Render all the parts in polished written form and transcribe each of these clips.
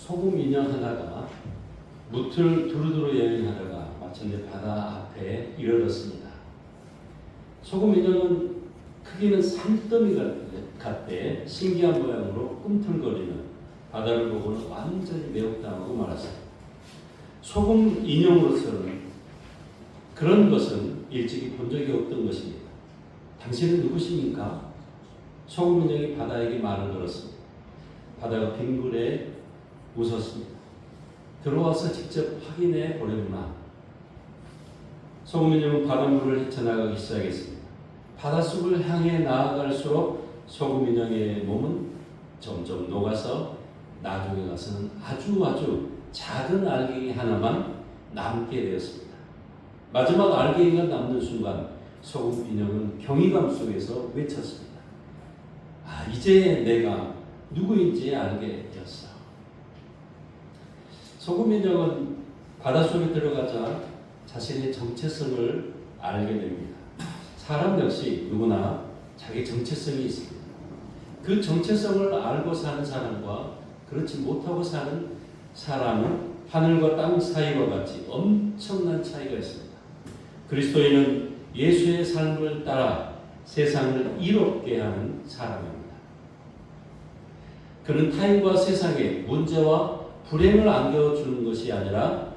소금 인형 하나가 무틀 두루두루 여행하다가 마침내 바다 앞에 이르렀습니다. 소금 인형은 크기는 산더미 같대 신기한 모양으로 꿈틀거리는 바다를 보고는 완전히 매혹당하고 말았습니다. 소금 인형으로서는 그런 것은 일찍이 본 적이 없던 것입니다. 당신은 누구십니까? 소금 인형이 바다에게 말을 걸었습니다. 바다가 빙굴에 웃었습니다. 들어와서 직접 확인해 보려구나. 소금 인형은 바닷물을 헤쳐나가기 시작했습니다. 바닷속을 향해 나아갈수록 소금 인형의 몸은 점점 녹아서 나중에 가서는 아주 작은 알갱이 하나만 남게 되었습니다. 마지막 알갱이가 남는 순간 소금 인형은 경이감 속에서 외쳤습니다. 이제 내가 누구인지 알게 되었어. 소금 인형은 바닷속에 들어가자 자신의 정체성을 알게 됩니다. 사람 역시 누구나 자기 정체성이 있습니다. 그 정체성을 알고 사는 사람과 그렇지 못하고 사는 사람은 하늘과 땅 사이와 같이 엄청난 차이가 있습니다. 그리스도인은 예수의 삶을 따라 세상을 이롭게 하는 사람입니다. 그는 타인과 세상에 문제와 불행을 안겨주는 것이 아니라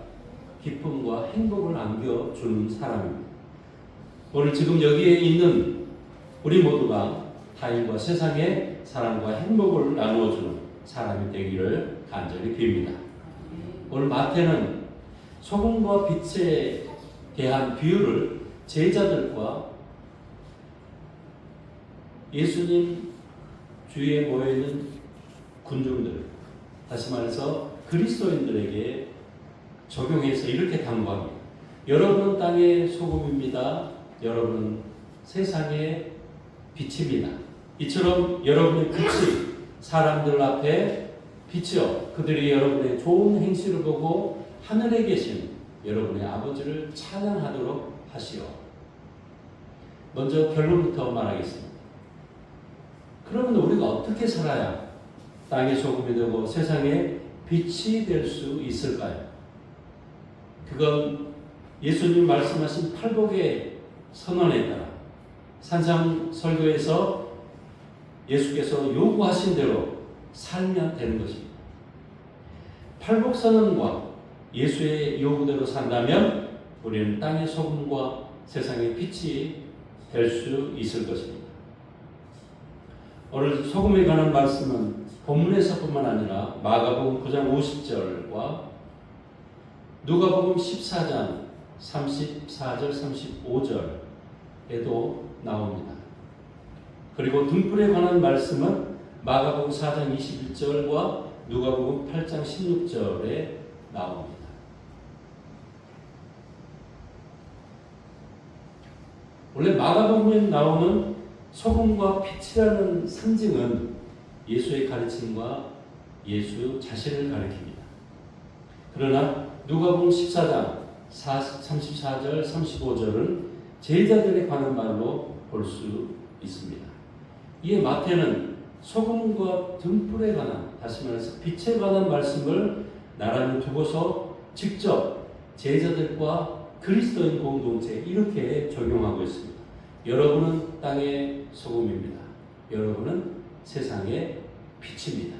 기쁨과 행복을 안겨주는 사람입니다. 오늘 지금 여기에 있는 우리 모두가 타인과 세상에 사랑과 행복을 나누어주는 사람이 되기를 간절히 빕니다. 오늘 마태는 소금과 빛에 대한 비유를 제자들과 예수님 주위에 모여있는 군중들, 다시 말해서 그리스도인들에게 적용해서 이렇게 당부합니다. 여러분은 땅의 소금입니다. 여러분은 세상의 빛입니다. 이처럼 여러분의 빛이 사람들 앞에 비치어 그들이 여러분의 좋은 행실을 보고 하늘에 계신 여러분의 아버지를 찬양하도록 하시오. 먼저 결론부터 말하겠습니다. 그러면 우리가 어떻게 살아야 땅의 소금이 되고 세상의 빛이 될 수 있을까요? 그건 예수님 말씀하신 팔복의 선언에 따라 산상설교에서 예수께서 요구하신 대로 살면 되는 것입니다. 팔복선언과 예수의 요구대로 산다면 우리는 땅의 소금과 세상의 빛이 될 수 있을 것입니다. 오늘 소금에 관한 말씀은 본문에서뿐만 아니라 마가복음 9장 50절과 누가복음 14장 34절 35절에도 나옵니다. 그리고 등불에 관한 말씀은 마가복음 4장 21절과 누가복음 8장 16절에 나옵니다. 원래 마가복음에 나오는 소금과 빛이라는 상징은 예수의 가르침과 예수 자신을 가리킵니다. 그러나 누가복음 14장 34절 35절은 제자들에 관한 말로 볼 수 있습니다. 이에 마태는 소금과 등불에 관한, 다시 말해서 빛에 관한 말씀을 나란히 두고서 직접 제자들과 그리스도인 공동체 이렇게 적용하고 있습니다. 여러분은 땅의 소금입니다. 여러분은 세상의 빛입니다.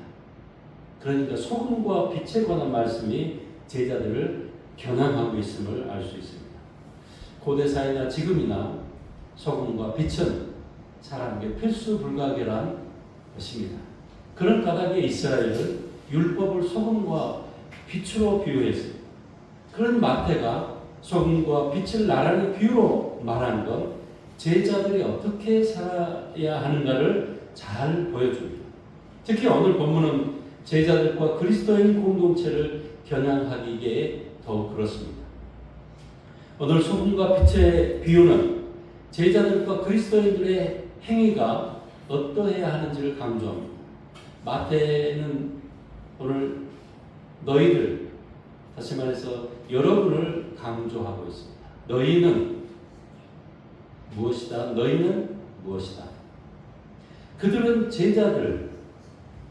그러니까 소금과 빛에 관한 말씀이 제자들을 겨냥하고 있음을 알 수 있습니다. 고대사이나 지금이나 소금과 빛은 사람에게 필수 불가결한 것입니다. 그런 까닭에 이스라엘은 율법을 소금과 빛으로 비유했습니다. 그런 마태가 소금과 빛을 나란히 비유로 말한 건 제자들이 어떻게 살아야 하는가를 잘 보여줍니다. 특히 오늘 본문은 제자들과 그리스도인 공동체를 겨냥하기에 더욱 그렇습니다. 오늘 소금과 빛의 비유는 제자들과 그리스도인들의 행위가 어떠해야 하는지를 강조합니다. 마태는 오늘 너희들, 다시 말해서 여러분을 강조하고 있습니다. 너희는 무엇이다? 너희는 무엇이다? 그들은 제자들,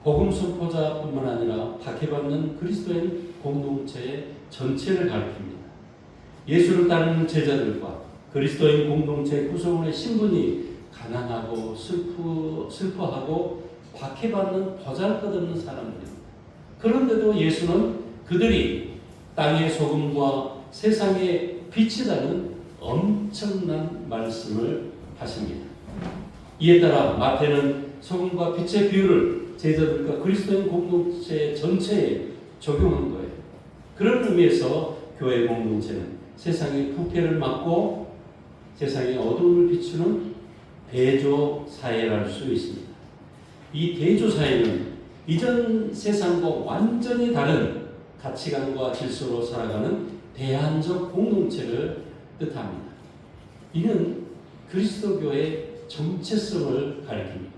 복음 선포자뿐만 아니라 박해받는 그리스도인 공동체 전체를 가리킵니다. 예수를 따르는 제자들과 그리스도인 공동체 구성원의 신분이 가난하고 슬퍼하고 박해받는 보잘것없는 사람들입니다. 그런데도 예수는 그들이 땅의 소금과 세상의 빛이라는 엄청난 말씀을 하십니다. 이에 따라 마태는 소금과 빛의 비유를 제자들과 그리스도인 공동체 전체에 적용한 거예요. 그런 의미에서 교회 공동체는 세상의 부패를 막고 세상의 어둠을 비추는 대조 사회랄 수 있습니다. 이 대조 사회는 이전 세상과 완전히 다른 가치관과 질서로 살아가는 대안적 공동체를 뜻합니다. 이는 그리스도교의 정체성을 가리킵니다.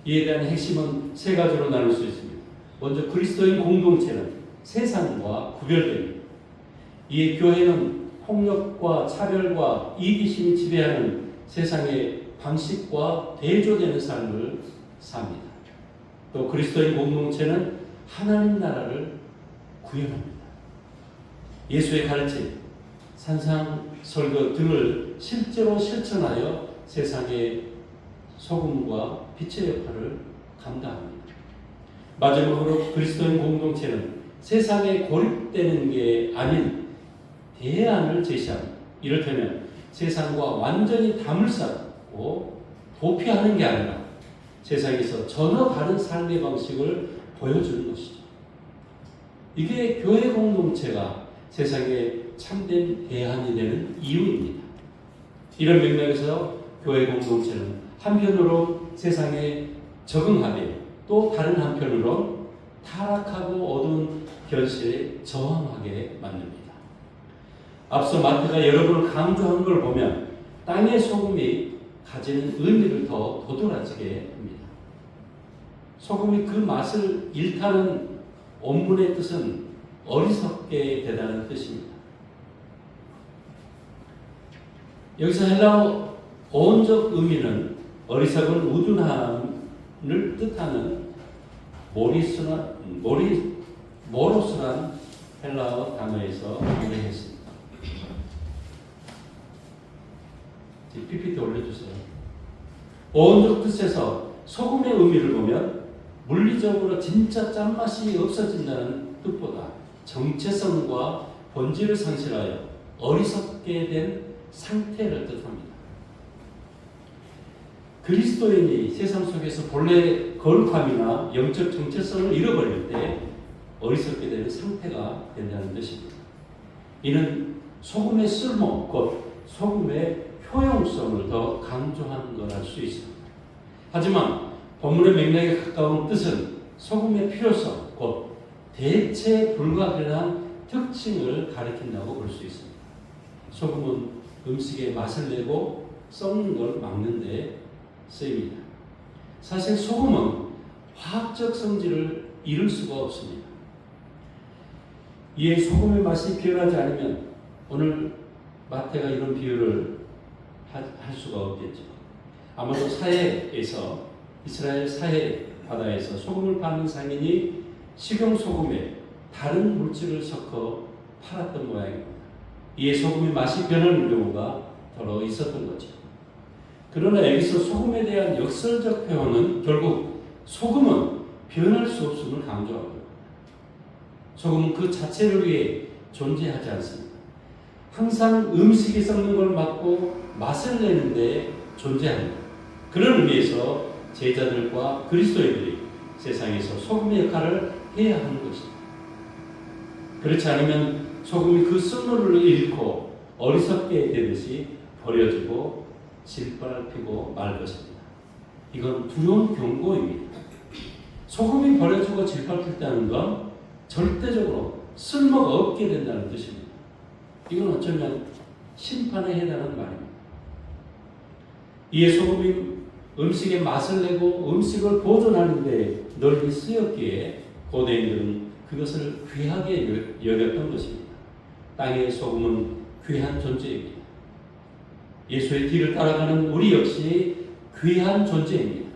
이에 대한 핵심은 세 가지로 나눌 수 있습니다. 먼저 그리스도인 공동체는 세상과 구별됩니다. 이에 교회는 폭력과 차별과 이기심이 지배하는 세상의 방식과 대조되는 삶을 삽니다. 또 그리스도인 공동체는 하나님 나라를 구현합니다. 예수의 가르침, 산상설교 등을 실제로 실천하여 세상의 소금과 빛의 역할을 감당합니다. 마지막으로 그리스도인 공동체는 세상에 고립되는 게 아닌 대안을 제시합니다. 이를테면 세상과 완전히 담을 쌓고 도피하는 게 아니라 세상에서 전혀 다른 삶의 방식을 보여주는 것이죠. 이게 교회 공동체가 세상에 참된 대안이 되는 이유입니다. 이런 맥락에서 교회 공동체는 한편으로 세상에 적응하되 또 다른 한편으로 타락하고 어두운 현실에 저항하게 만듭니다. 앞서 마태가 여러분을 강조한 걸 보면 땅의 소금이 가지는 의미를 더 도드라지게 합니다. 소금이 그 맛을 잃다는 원문의 뜻은 어리석게 되다는 뜻입니다. 여기서 헬라어 어원적 의미는 어리석은 우둔함을 뜻하는 모로스란 헬라어 단어에서 유래했습니다. PPT 올려주세요. 어원적 뜻에서 소금의 의미를 보면 물리적으로 진짜 짠맛이 없어진다는 뜻보다 정체성과 본질을 상실하여 어리석게 된 상태를 뜻합니다. 그리스도인이 세상 속에서 본래 거룩함이나 영적 정체성을 잃어버릴 때 어리석게 되는 상태가 된다는 뜻입니다. 이는 소금의 쓸모, 곧 소금의 효용성을 더 강조하는 걸 알 수 있습니다. 하지만 본문의 맥락에 가까운 뜻은 소금의 필요성, 곧 대체 불가결한 특징을 가리킨다고 볼 수 있습니다. 소금은 음식에 맛을 내고 썩는 걸 막는 데 쓰입니다. 사실 소금은 화학적 성질을 잃을 수가 없습니다. 이에 소금의 맛이 변하지 않으면 오늘 마태가 이런 비유를 할 수가 없겠죠. 아마도 사해에서 이스라엘 사해 바다에서 소금을 파는 상인이 식용 소금에 다른 물질을 섞어 팔았던 모양입니다. 이에 소금의 맛이 변하는 경우가 더러 있었던 거죠. 그러나 여기서 소금에 대한 역설적 표현은 결국 소금은 변할 수 없음을 강조합니다. 소금은 그 자체를 위해 존재하지 않습니다. 항상 음식이 썩는 걸 막고 맛을 내는 데 존재합니다. 그런 의미에서 제자들과 그리스도인들이 세상에서 소금의 역할을 해야 하는 것입니다. 그렇지 않으면 소금이 그 쓴물을 잃고 어리석게 되듯이 버려지고 질밟히고 말 것입니다. 이건 두려운 경고입니다. 소금이 버려지고 질밟혔다는 건 절대적으로 쓸모가 없게 된다는 뜻입니다. 이건 어쩌면 심판에 해당하는 말입니다. 이에 소금이 음식의 맛을 내고 음식을 보존하는 데 널리 쓰였기에 고대인들은 그것을 귀하게 여겼던 것입니다. 땅의 소금은 귀한 존재입니다. 예수의 뒤를 따라가는 우리 역시 귀한 존재입니다.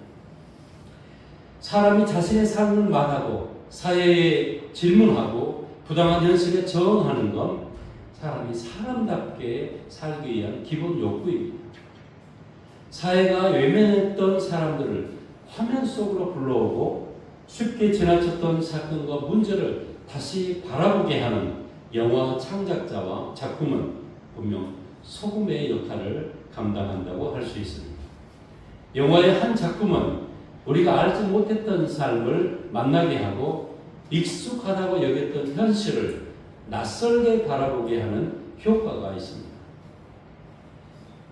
사람이 자신의 삶을 말하고 사회에 질문하고 부당한 현실에 저항하는 건 사람이 사람답게 살기 위한 기본 욕구입니다. 사회가 외면했던 사람들을 화면 속으로 불러오고 쉽게 지나쳤던 사건과 문제를 다시 바라보게 하는 영화 창작자와 작품은 분명 소금의 역할을 감당한다고 할 수 있습니다. 영화의 한 작품은 우리가 알지 못했던 삶을 만나게 하고 익숙하다고 여겼던 현실을 낯설게 바라보게 하는 효과가 있습니다.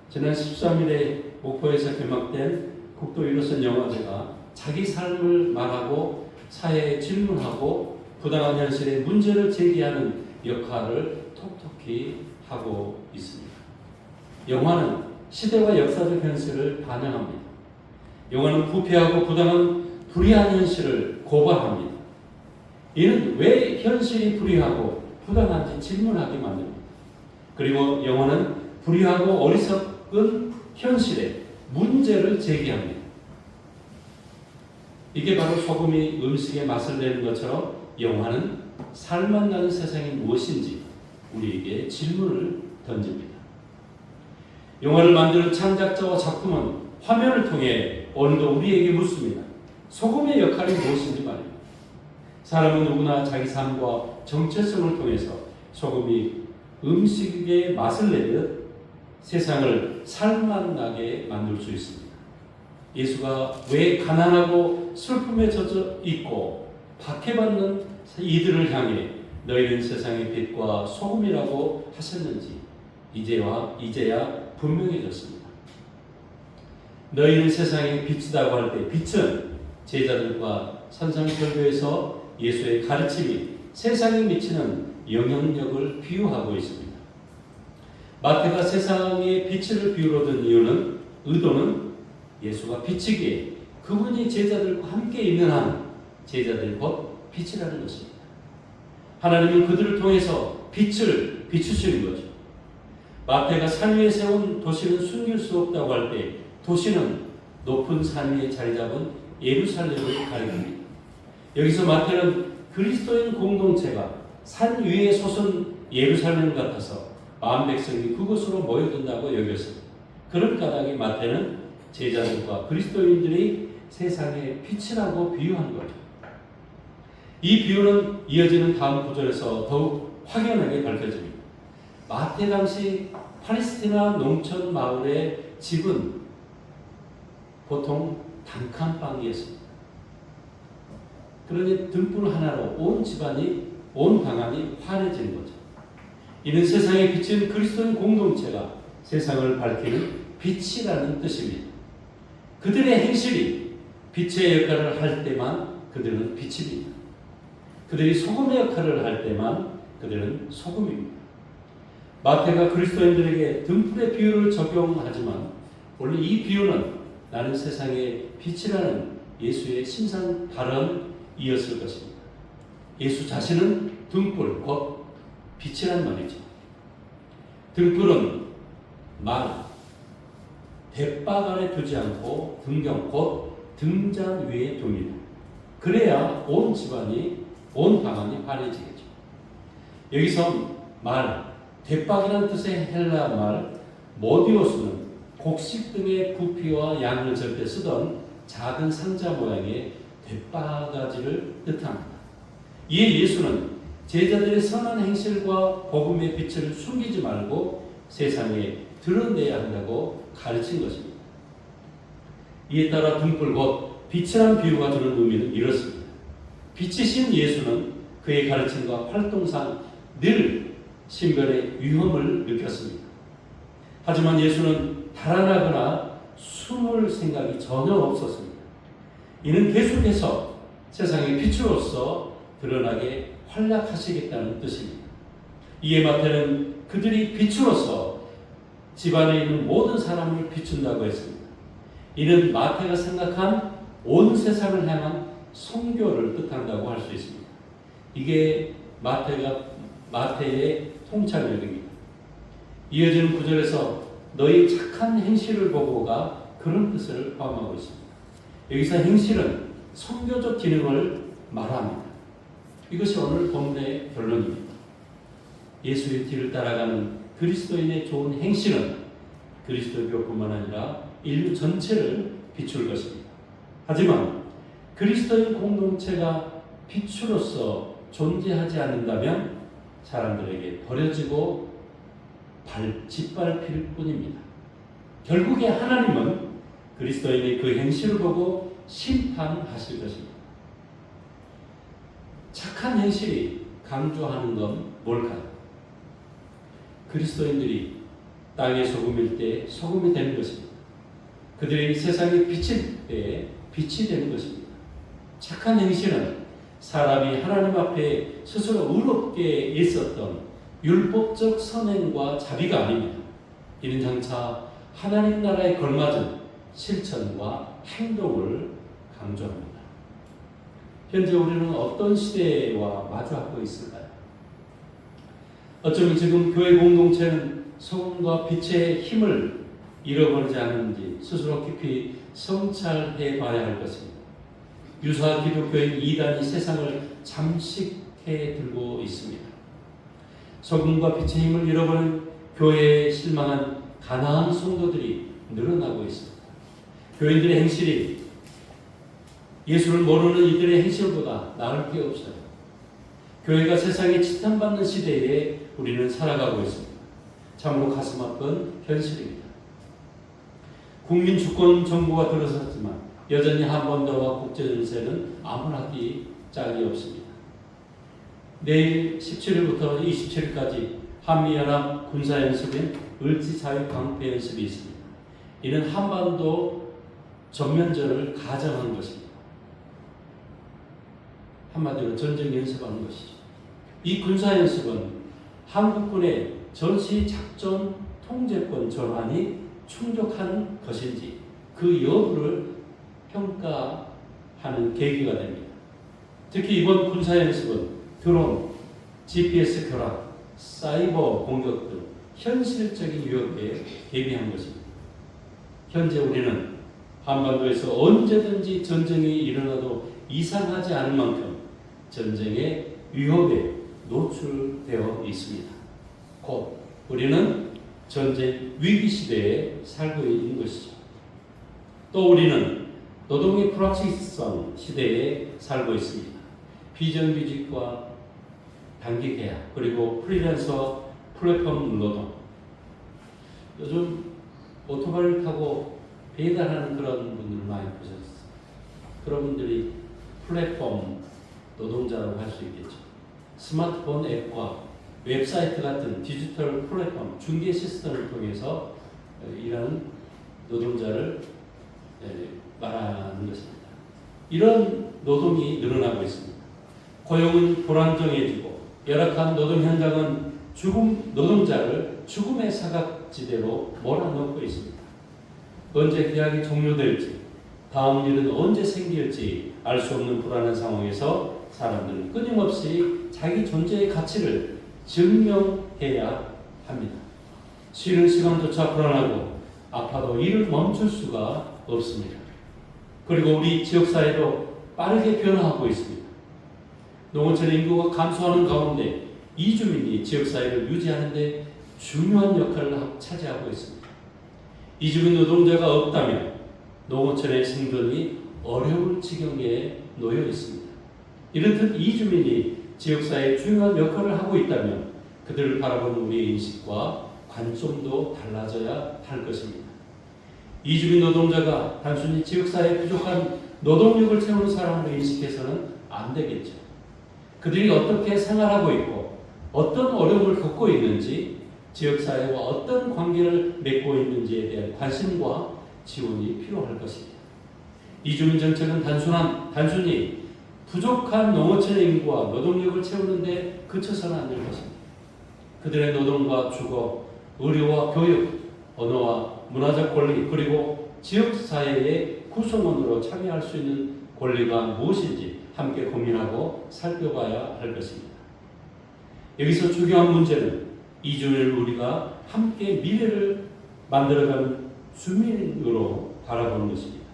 지난 13일에 목포에서 개막된 국도 1호선 영화제가 자기 삶을 말하고 사회에 질문하고 부당한 현실에 문제를 제기하는 역할을 톡톡히 하고 있습니다. 영화는 시대와 역사적 현실을 반영합니다. 영화는 부패하고 부당한 불의한 현실을 고발합니다. 이는 왜 현실이 불의하고 부당한지 질문하게 만듭니다. 그리고 영화는 불의하고 어리석은 현실에 문제를 제기합니다. 이게 바로 소금이 음식에 맛을 내는 것처럼 영화는 살맛 나는 세상이 무엇인지 우리에게 질문을 던집니다. 영화를 만드는 창작자와 작품은 화면을 통해 오늘도 우리에게 묻습니다. 소금의 역할이 무엇인지 말입니다. 사람은 누구나 자기 삶과 정체성을 통해서 소금이 음식에 맛을 내듯 세상을 살맛나게 만들 수 있습니다. 예수가 왜 가난하고 슬픔에 젖어 있고 박해받는 이들을 향해 너희는 세상의 빛과 소금이라고 하셨는지 이제야 분명해졌습니다. 너희는 세상의 빛이라고 할 때 빛은 제자들과 산상설교에서 예수의 가르침이 세상에 미치는 영향력을 비유하고 있습니다. 마태가 세상에 빛을 비유로 든 의도는 예수가 빛이기에 그분이 제자들과 함께 있는 한 제자들 곧 빛이라는 것입니다. 하나님은 그들을 통해서 빛을 비추시는 거죠. 마태가 산 위에 세운 도시는 숨길 수 없다고 할 때 도시는 높은 산 위에 자리 잡은 예루살렘을 가리킵니다. 여기서 마태는 그리스도인 공동체가 산 위에 솟은 예루살렘 같아서 마음 백성이 그곳으로 모여든다고 여겼습니다. 그런 까닭에 마태는 제자들과 그리스도인들이 세상의 빛이라고 비유한 거죠. 이 비유는 이어지는 다음 구절에서 더욱 확연하게 밝혀집니다. 마태 당시 팔레스티나 농촌 마을의 집은 보통 단칸방이었습니다. 그러니 등불 하나로 온 방안이 환해지는 거죠. 이는 세상에 비친 그리스도인 공동체가 세상을 밝히는 빛이라는 뜻입니다. 그들의 행실이 빛의 역할을 할 때만 그들은 빛입니다. 그들이 소금의 역할을 할 때만 그들은 소금입니다. 마태가 그리스도인들에게 등불의 비유를 적용하지만 원래 이 비유는 나는 세상의 빛이라는 예수의 신상 발언이었을 것입니다. 예수 자신은 등불, 곧 빛이란 말이죠. 등불은 대박 아래 두지 않고 등경, 곧 등잔 위에 둡니다. 그래야 온 집안이, 온 방안이 환해지겠죠. 여기서 대박이라는 뜻의 헬라 말 모디오스는 곡식 등의 부피와 양을 잴 때 쓰던 작은 상자 모양의 대바가지를 뜻합니다. 이에 예수는 제자들의 선한 행실과 복음의 빛을 숨기지 말고 세상에 드러내야 한다고 가르친 것입니다. 이에 따라 등불 곧 빛이란 비유가 주는 의미는 이렇습니다. 빛이신 예수는 그의 가르침과 활동상 늘 신변의 위험을 느꼈습니다. 하지만 예수는 달아나거나 숨을 생각이 전혀 없었습니다. 이는 계속해서 세상의 빛으로서 드러나게 활약하시겠다는 뜻입니다. 이에 마태는 그들이 빛으로서 집안에 있는 모든 사람을 비춘다고 했습니다. 이는 마태가 생각한 온 세상을 향한 선교를 뜻한다고 할 수 있습니다. 이게 마태의 통찰력입니다. 이어지는 구절에서 너희 착한 행실을 보고가 그런 뜻을 포함하고 있습니다. 여기서 행실은 선교적 기능을 말합니다. 이것이 오늘 본문의 결론입니다. 예수의 뒤를 따라가는 그리스도인의 좋은 행실은 그리스도 교뿐만 아니라 인류 전체를 비출 것입니다. 하지만 그리스도인 공동체가 빛으로서 존재하지 않는다면 사람들에게 버려지고 짓밟힐 뿐입니다. 결국에 하나님은 그리스도인의 그 행실을 보고 심판하실 것입니다. 착한 행실이 강조하는 건 뭘까요? 그리스도인들이 땅의 소금일 때 소금이 되는 것입니다. 그들이 세상에 비칠 때 빛이 되는 것입니다. 착한 행실은 사람이 하나님 앞에 스스로 의롭게 있었던 율법적 선행과 자비가 아닙니다. 이는 장차 하나님 나라에 걸맞은 실천과 행동을 강조합니다. 현재 우리는 어떤 시대와 마주하고 있을까요? 어쩌면 지금 교회 공동체는 소금과 빛의 힘을 잃어버리지 않는지 스스로 깊이 성찰해 봐야 할 것입니다. 유사 기독교인 이단이 세상을 잠식해 들고 있습니다. 소금과 빛의 힘을 잃어버린 교회에 실망한 가난한 성도들이 늘어나고 있습니다. 교인들의 행실이 예수를 모르는 이들의 행실보다 나을 게 없어요. 교회가 세상에 지탄받는 시대에 우리는 살아가고 있습니다. 참으로 가슴 아픈 현실입니다. 국민 주권 정부가 들어섰지만 여전히 한반도와 국제정세는 아무나기 짝이 없습니다. 내일 17일부터 27일까지 한미연합 군사연습인 을지자유방패연습이 있습니다. 이는 한반도 전면전을 가정한 것입니다. 한마디로 전쟁 연습하는 것이죠. 이 군사연습은 한국군의 전시작전 통제권 전환이 충족한 것인지 그 여부를 평가하는 계기가 됩니다. 특히 이번 군사연습은 드론, GPS 결합, 사이버 공격 등 현실적인 위협에 대비한 것입니다. 현재 우리는 한반도에서 언제든지 전쟁이 일어나도 이상하지 않을 만큼 전쟁의 위협에 노출되어 있습니다. 곧 우리는 전쟁 위기 시대에 살고 있는 것이죠. 또 우리는 노동의 불확실성 시대에 살고 있습니다. 비정규직과 단기 계약 그리고 프리랜서 플랫폼 노동. 요즘 오토바이를 타고 배달하는 그런 분들 많이 보셨어요. 그런 분들이 플랫폼 노동자라고 할 수 있겠죠. 스마트폰 앱과 웹사이트 같은 디지털 플랫폼 중개 시스템을 통해서 일하는 노동자를 말하는 것입니다. 이런 노동이 늘어나고 있습니다. 고용은 불안정해지고 열악한 노동 현장은 노동자를 죽음의 사각지대로 몰아넣고 있습니다. 언제 계약이 종료될지, 다음 일은 언제 생길지 알 수 없는 불안한 상황에서 사람들은 끊임없이 자기 존재의 가치를 증명해야 합니다. 쉬는 시간조차 불안하고 아파도 일을 멈출 수가 없습니다. 그리고 우리 지역사회도 빠르게 변화하고 있습니다. 농어촌 인구가 감소하는 가운데 이주민이 지역사회를 유지하는 데 중요한 역할을 차지하고 있습니다. 이주민 노동자가 없다면 농어촌의 생존이 어려울 지경에 놓여 있습니다. 이렇듯 이주민이 지역사회에 중요한 역할을 하고 있다면 그들을 바라보는 우리의 인식과 관점도 달라져야 할 것입니다. 이주민 노동자가 단순히 지역사회에 부족한 노동력을 채우는 사람으로 인식해서는 안 되겠죠. 그들이 어떻게 생활하고 있고 어떤 어려움을 겪고 있는지 지역사회와 어떤 관계를 맺고 있는지에 대한 관심과 지원이 필요할 것입니다. 이주민 정책은 단순히 부족한 농어촌 인구와 노동력을 채우는 데 그쳐서는 안 될 것입니다. 그들의 노동과 주거, 의료와 교육, 언어와 문화적 권리 그리고 지역사회의 구성원으로 참여할 수 있는 권리가 무엇인지 함께 고민하고 살펴봐야 할 것입니다. 여기서 중요한 문제는 이주민을 우리가 함께 미래를 만들어가는 주민으로 바라보는 것입니다.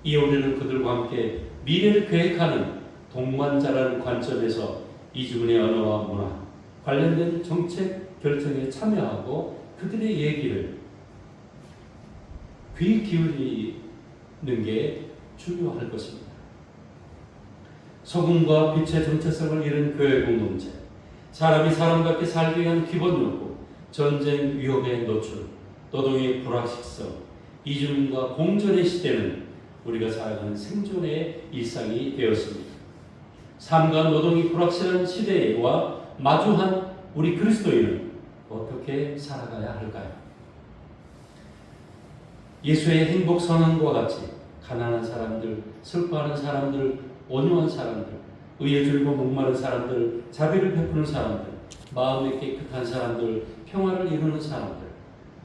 이에 우리는 그들과 함께 미래를 계획하는 동반자라는 관점에서 이주민의 언어와 문화, 관련된 정책 결정에 참여하고 그들의 얘기를 귀 기울이는 게 중요할 것입니다. 소금과 빛의 정체성을 잃은 교회 공동체, 사람이 사람답게 살기 위한 기본 요구, 전쟁 위협에 노출, 노동의 불확실성, 이주민과 공존의 시대는 우리가 살아가는 생존의 일상이 되었습니다. 삶과 노동이 불확실한 시대와 마주한 우리 그리스도인은 어떻게 살아가야 할까요? 예수의 행복 선언과 같이 가난한 사람들, 슬퍼하는 사람들, 온유한 사람들, 의에 줄고 목마른 사람들, 자비를 베푸는 사람들, 마음이 깨끗한 사람들, 평화를 이루는 사람들,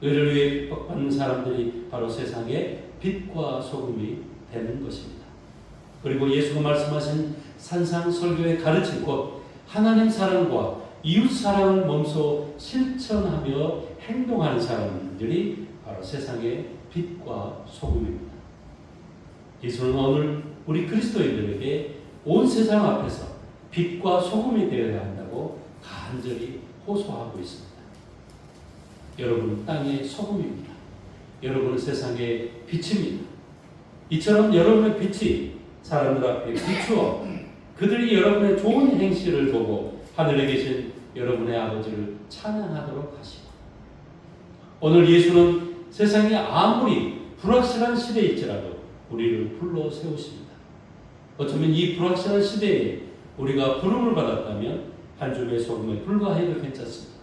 의를 위해 핍박받는 사람들이 바로 세상의 빛과 소금이 되는 것입니다. 그리고 예수가 말씀하신 산상설교의 가르침 곧 하나님 사랑과 이웃 사랑을 몸소 실천하며 행동하는 사람들이 바로 세상의 빛과 소금입니다. 예수는 오늘 우리 그리스도인들에게 온 세상 앞에서 빛과 소금이 되어야 한다고 간절히 호소하고 있습니다. 여러분은 땅의 소금입니다. 여러분은 세상의 빛입니다. 이처럼 여러분의 빛이 사람들 앞에 비추어 그들이 여러분의 좋은 행실을 보고 하늘에 계신 여러분의 아버지를 찬양하도록 하시고, 오늘 예수는 세상에 아무리 불확실한 시대일지라도 우리를 불러 세우십니다. 어쩌면 이 불확실한 시대에 우리가 부름을 받았다면 한 줌의 소금에 불과해도 괜찮습니다.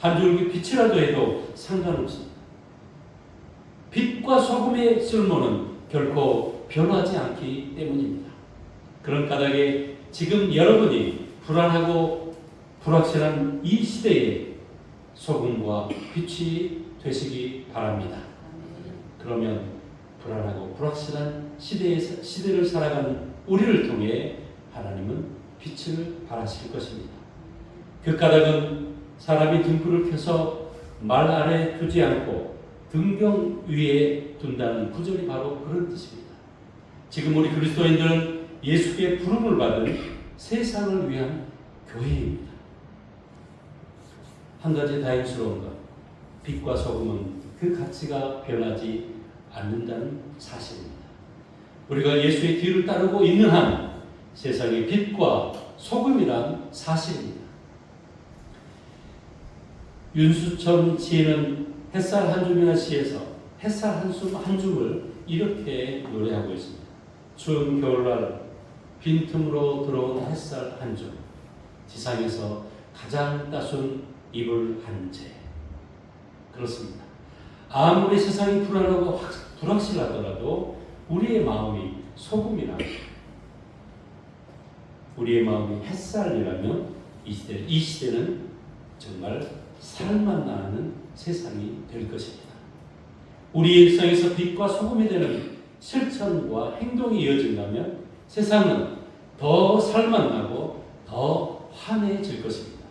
한 줄기 빛이라도 해도 상관없습니다. 빛과 소금의 쓸모는 결코 변하지 않기 때문입니다. 그런 까닭에 지금 여러분이 불안하고 불확실한 이 시대에 소금과 빛이 되시기 바랍니다. 그러면 불안하고 불확실한 시대를 살아가는 우리를 통해 하나님은 빛을 발하실 것입니다. 그 까닭은 사람이 등불을 켜서 말 아래 두지 않고 등경 위에 둔다는 구절이 바로 그런 뜻입니다. 지금 우리 그리스도인들은 예수께 부름을 받은 세상을 위한 교회입니다. 한 가지 다행스러운 것, 빛과 소금은 그 가치가 변하지 않는다는 사실입니다. 우리가 예수의 뒤를 따르고 있는 한 세상의 빛과 소금이란 사실입니다. 윤수천 시인은 햇살 한 줌이나 시에서 햇살 한 줌을 이렇게 노래하고 있습니다. 추운 겨울날 빈틈으로 들어온 햇살 한 줌, 지상에서 가장 따스운 이불 한 채. 그렇습니다. 아무리 세상이 불안하고 불확실하더라도 우리의 마음이 소금이라면, 우리의 마음이 햇살이라면 이 시대는 정말 살만 나는 세상이 될 것입니다. 우리 일상에서 빛과 소금이 되는 실천과 행동이 이어진다면 세상은 더 살만 나고 더 환해질 것입니다.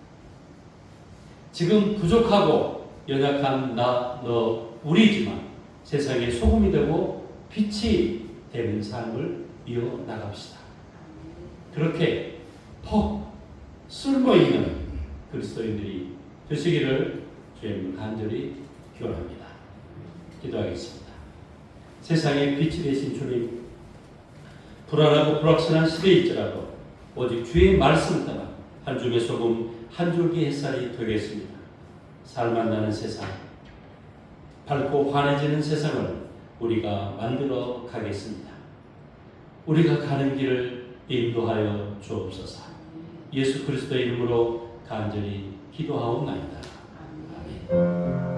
지금 부족하고 연약한 나, 너, 우리지만 세상에 소금이 되고 빛이 되는 삶을 이어나갑시다. 그렇게 퍽 쓸모있는 그리스도인들이 되시기를 주님을 간절히 기원합니다. 기도하겠습니다. 세상에 빛이 되신 주님, 불안하고 불확실한 시대일지라도 오직 주의 말씀 따라 한 줌의 소금 한 줄기 햇살이 되겠습니다. 살만 나는 세상, 밝고 환해지는 세상을 우리가 만들어 가겠습니다. 우리가 가는 길을 인도하여 주옵소서. 예수 그리스도의 이름으로 간절히 기도하옵나이다. 아멘.